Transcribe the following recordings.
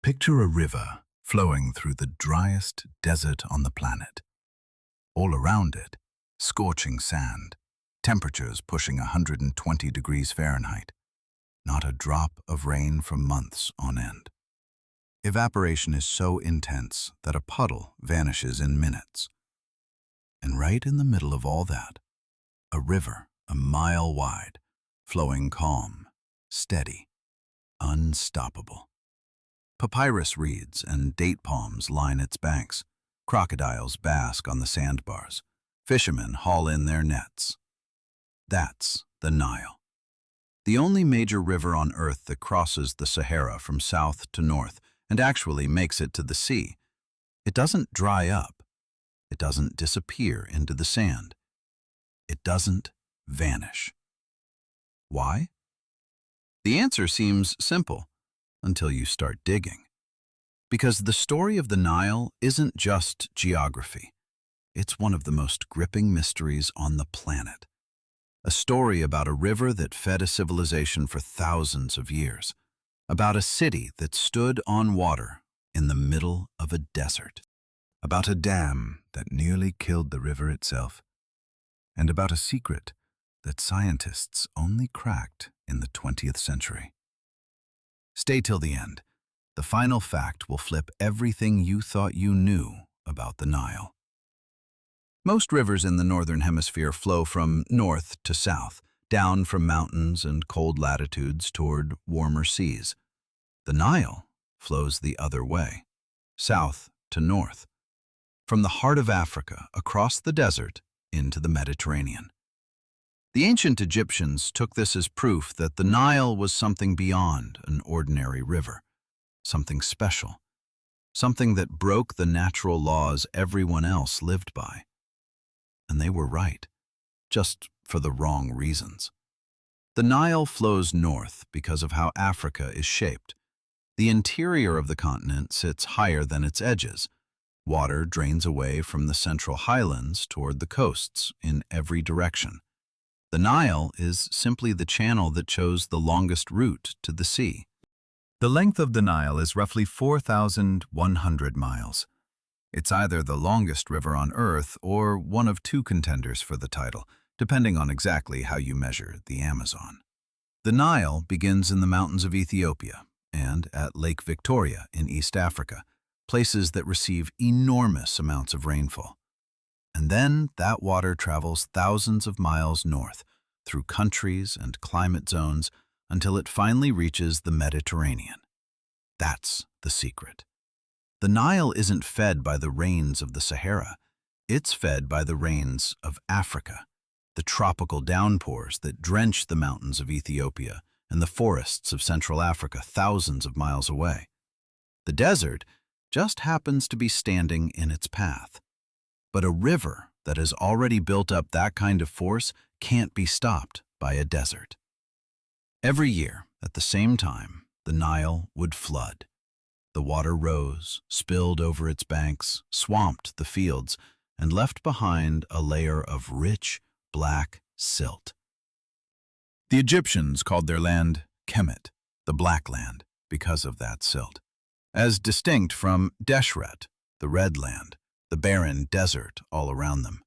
Picture a river flowing through the driest desert on the planet. All around it, scorching sand, temperatures pushing 120 degrees Fahrenheit. Not a drop of rain for months on end. Evaporation is so intense that a puddle vanishes in minutes. And right in the middle of all that, a river a mile wide, flowing calm, steady, unstoppable. Papyrus reeds and date palms line its banks. Crocodiles bask on the sandbars. Fishermen haul in their nets. That's the Nile. The only major river on Earth that crosses the Sahara from south to north and actually makes it to the sea. It doesn't dry up. It doesn't disappear into the sand. It doesn't vanish. Why? The answer seems simple until you start digging. Because the story of the Nile isn't just geography. It's one of the most gripping mysteries on the planet. A story about a river that fed a civilization for thousands of years. About a city that stood on water in the middle of a desert. About a dam that nearly killed the river itself. And about a secret that scientists only cracked in the 20th century. Stay till the end. The final fact will flip everything you thought you knew about the Nile. Most rivers in the northern hemisphere flow from north to south, down from mountains and cold latitudes toward warmer seas. The Nile flows the other way, south to north, from the heart of Africa across the desert into the Mediterranean. The ancient Egyptians took this as proof that the Nile was something beyond an ordinary river, something special, something that broke the natural laws everyone else lived by. And they were right, just for the wrong reasons. The Nile flows north because of how Africa is shaped. The interior of the continent sits higher than its edges. Water drains away from the central highlands toward the coasts in every direction. The Nile is simply the channel that chose the longest route to the sea. The length of the Nile is roughly 4,100 miles. It's either the longest river on Earth or one of two contenders for the title, depending on exactly how you measure the Amazon. The Nile begins in the mountains of Ethiopia and at Lake Victoria in East Africa, places that receive enormous amounts of rainfall. And then that water travels thousands of miles north, through countries and climate zones, until it finally reaches the Mediterranean. That's the secret. The Nile isn't fed by the rains of the Sahara. It's fed by the rains of Africa, the tropical downpours that drench the mountains of Ethiopia and the forests of Central Africa thousands of miles away. The desert just happens to be standing in its path. But a river that has already built up that kind of force can't be stopped by a desert. Every year, at the same time, the Nile would flood. The water rose, spilled over its banks, swamped the fields, and left behind a layer of rich, black silt. The Egyptians called their land Kemet, the Black Land, because of that silt, as distinct from Deshret, the Red Land, the barren desert all around them.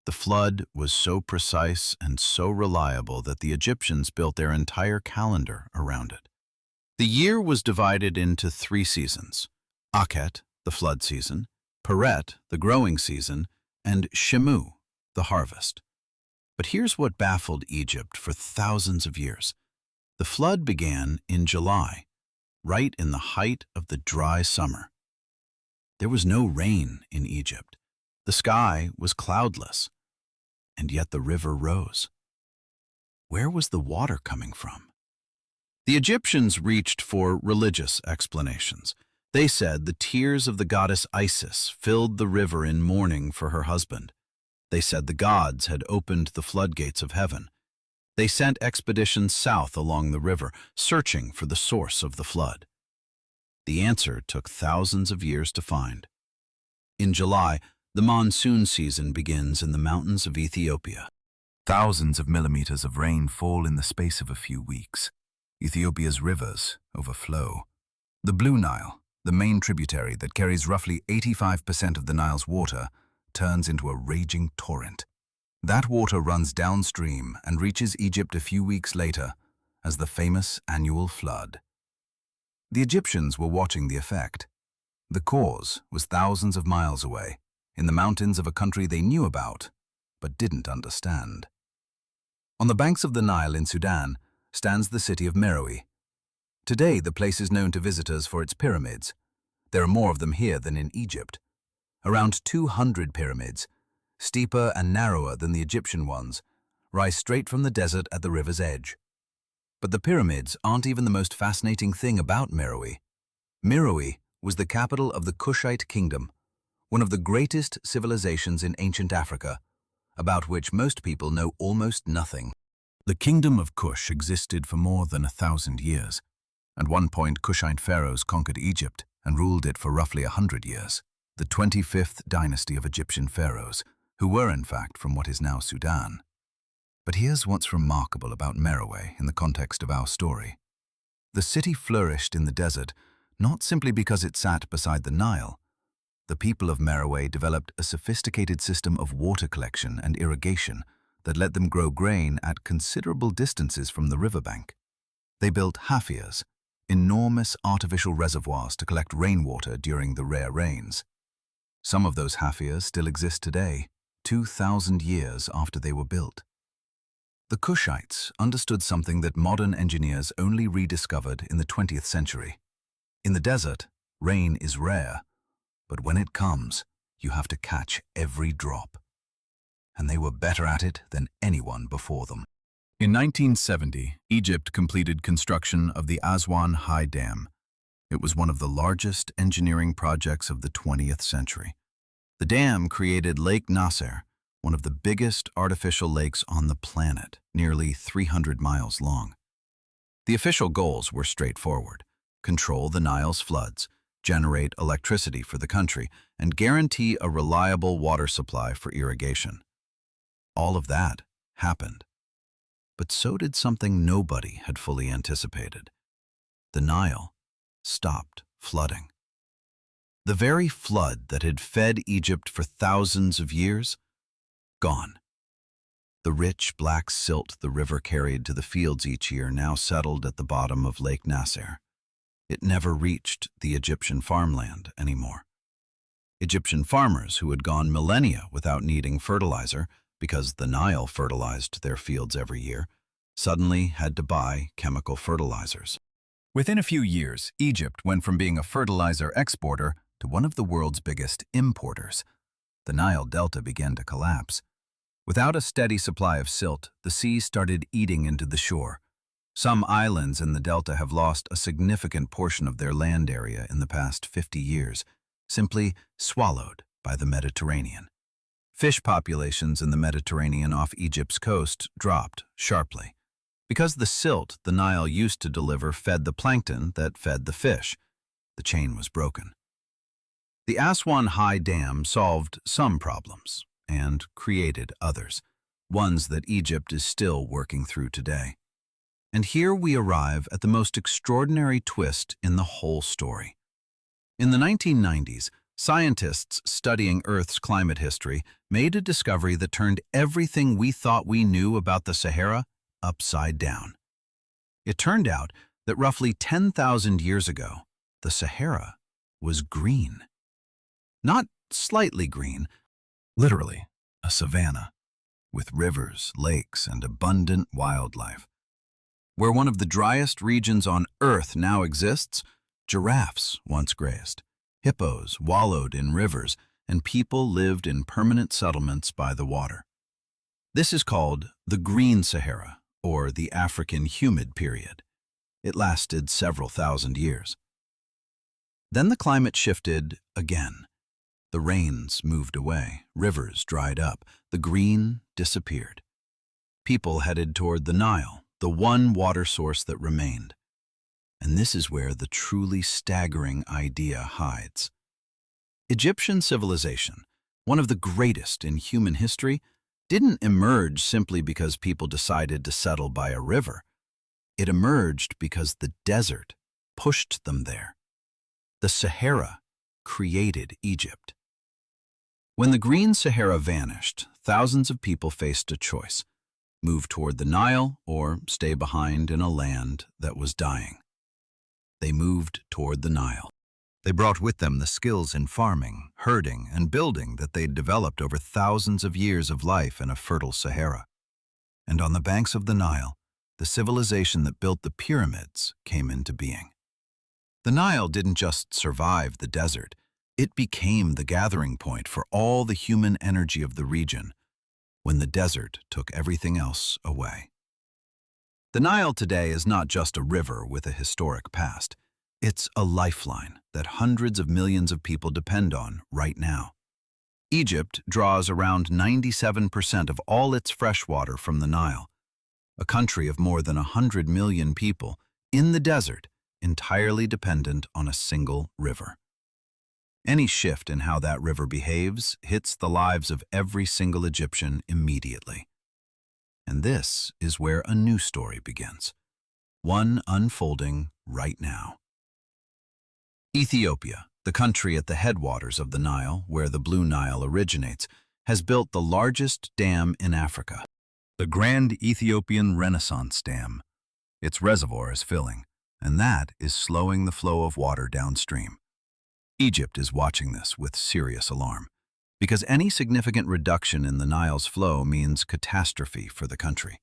The flood was so precise and so reliable that the Egyptians built their entire calendar around it. The year was divided into 3 seasons: Akhet, the flood season, Peret, the growing season, and Shemu, the harvest. But here's what baffled Egypt for thousands of years. The flood began in July, right in the height of the dry summer. There was no rain in Egypt. The sky was cloudless, and yet the river rose. Where was the water coming from? The Egyptians reached for religious explanations. They said the tears of the goddess Isis filled the river in mourning for her husband. They said the gods had opened the floodgates of heaven. They sent expeditions south along the river, searching for the source of the flood. The answer took thousands of years to find. In July, the monsoon season begins in the mountains of Ethiopia. Thousands of millimeters of rain fall in the space of a few weeks. Ethiopia's rivers overflow. The Blue Nile, the main tributary that carries roughly 85% of the Nile's water, turns into a raging torrent. That water runs downstream and reaches Egypt a few weeks later as the famous annual flood. The Egyptians were watching the effect. The cause was thousands of miles away, in the mountains of a country they knew about, but didn't understand. On the banks of the Nile in Sudan stands the city of Meroe. Today, the place is known to visitors for its pyramids. There are more of them here than in Egypt. Around 200 pyramids, steeper and narrower than the Egyptian ones, rise straight from the desert at the river's edge. But the pyramids aren't even the most fascinating thing about Meroe. Meroe was the capital of the Kushite kingdom, one of the greatest civilizations in ancient Africa, about which most people know almost nothing. The kingdom of Kush existed for more than 1,000 years. At one point, Kushite pharaohs conquered Egypt and ruled it for roughly 100 years. The 25th dynasty of Egyptian pharaohs, who were in fact from what is now Sudan. But here's what's remarkable about Meroe in the context of our story. The city flourished in the desert not simply because it sat beside the Nile. The people of Meroe developed a sophisticated system of water collection and irrigation that let them grow grain at considerable distances from the riverbank. They built hafias, enormous artificial reservoirs to collect rainwater during the rare rains. Some of those hafias still exist today, 2,000 years after they were built. The Kushites understood something that modern engineers only rediscovered in the 20th century. In the desert, rain is rare, but when it comes, you have to catch every drop. And they were better at it than anyone before them. In 1970, Egypt completed construction of the Aswan Dam. It was one of the largest engineering projects of the 20th century. The dam created Lake Nasser, one of the biggest artificial lakes on the planet, nearly 300 miles long. The official goals were straightforward: control the Nile's floods, generate electricity for the country, and guarantee a reliable water supply for irrigation. All of that happened. But so did something nobody had fully anticipated. The Nile stopped flooding. The very flood that had fed Egypt for thousands of years, gone. The rich black silt the river carried to the fields each year now settled at the bottom of Lake Nasser. It never reached the Egyptian farmland anymore. Egyptian farmers who had gone millennia without needing fertilizer, because the Nile fertilized their fields every year, suddenly had to buy chemical fertilizers. Within a few years, Egypt went from being a fertilizer exporter to one of the world's biggest importers. The Nile Delta began to collapse. Without a steady supply of silt, the sea started eating into the shore. Some islands in the delta have lost a significant portion of their land area in the past 50 years, simply swallowed by the Mediterranean. Fish populations in the Mediterranean off Egypt's coast dropped sharply. Because the silt the Nile used to deliver fed the plankton that fed the fish, the chain was broken. The Aswan Dam solved some problems and created others, ones that Egypt is still working through today. And here we arrive at the most extraordinary twist in the whole story. In the 1990s, scientists studying Earth's climate history made a discovery that turned everything we thought we knew about the Sahara upside down. It turned out that roughly 10,000 years ago, the Sahara was green. Not slightly green, literally a savanna, with rivers, lakes, and abundant wildlife. Where one of the driest regions on Earth now exists, giraffes once grazed, hippos wallowed in rivers, and people lived in permanent settlements by the water. This is called the Green Sahara, or the African Humid Period. It lasted several thousand years. Then the climate shifted again. The rains moved away, rivers dried up, the green disappeared. People headed toward the Nile, the one water source that remained. And this is where the truly staggering idea hides. Egyptian civilization, one of the greatest in human history, didn't emerge simply because people decided to settle by a river. It emerged because the desert pushed them there. The Sahara created Egypt. When the green Sahara vanished, thousands of people faced a choice: move toward the Nile or stay behind in a land that was dying. They moved toward the Nile. They brought with them the skills in farming, herding, and building that they'd developed over thousands of years of life in a fertile Sahara. And on the banks of the Nile, the civilization that built the pyramids came into being. The Nile didn't just survive the desert, it became the gathering point for all the human energy of the region when the desert took everything else away. The Nile today is not just a river with a historic past. It's a lifeline that hundreds of millions of people depend on right now. Egypt draws around 97% of all its fresh water from the Nile, a country of more than 100 million people in the desert, entirely dependent on a single river. Any shift in how that river behaves hits the lives of every single Egyptian immediately. And this is where a new story begins, one unfolding right now. Ethiopia, the country at the headwaters of the Nile, where the Blue Nile originates, has built the largest dam in Africa, the Grand Ethiopian Renaissance Dam. Its reservoir is filling, and that is slowing the flow of water downstream. Egypt is watching this with serious alarm, because any significant reduction in the Nile's flow means catastrophe for the country.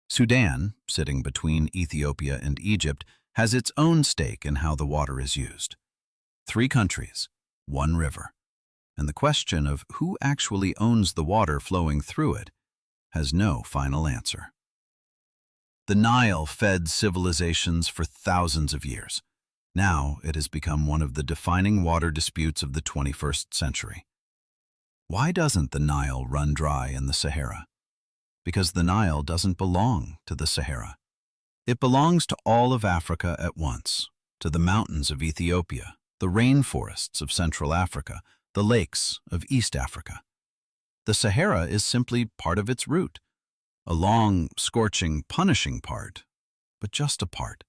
Sudan, sitting between Ethiopia and Egypt, has its own stake in how the water is used. 3 countries, 1 river, and the question of who actually owns the water flowing through it has no final answer. The Nile fed civilizations for thousands of years. Now it has become one of the defining water disputes of the 21st century. Why doesn't the Nile run dry in the Sahara? Because the Nile doesn't belong to the Sahara. It belongs to all of Africa at once, to the mountains of Ethiopia, the rainforests of Central Africa, the lakes of East Africa. The Sahara is simply part of its route, a long, scorching, punishing part, but just a part.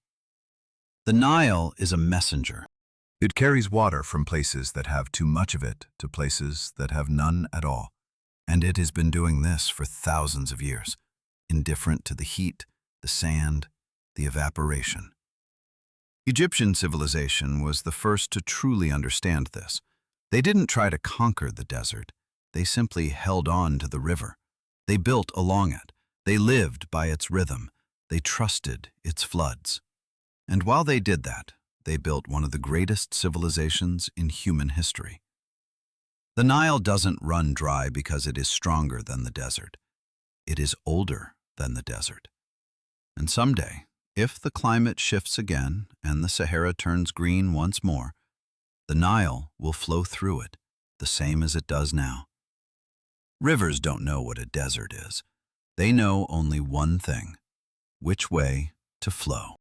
The Nile is a messenger. It carries water from places that have too much of it to places that have none at all. And it has been doing this for thousands of years, indifferent to the heat, the sand, the evaporation. Egyptian civilization was the first to truly understand this. They didn't try to conquer the desert. They simply held on to the river. They built along it. They lived by its rhythm. They trusted its floods. And while they did that, they built one of the greatest civilizations in human history. The Nile doesn't run dry because it is stronger than the desert. It is older than the desert. And someday, if the climate shifts again and the Sahara turns green once more, the Nile will flow through it, the same as it does now. Rivers don't know what a desert is. They know only one thing: which way to flow.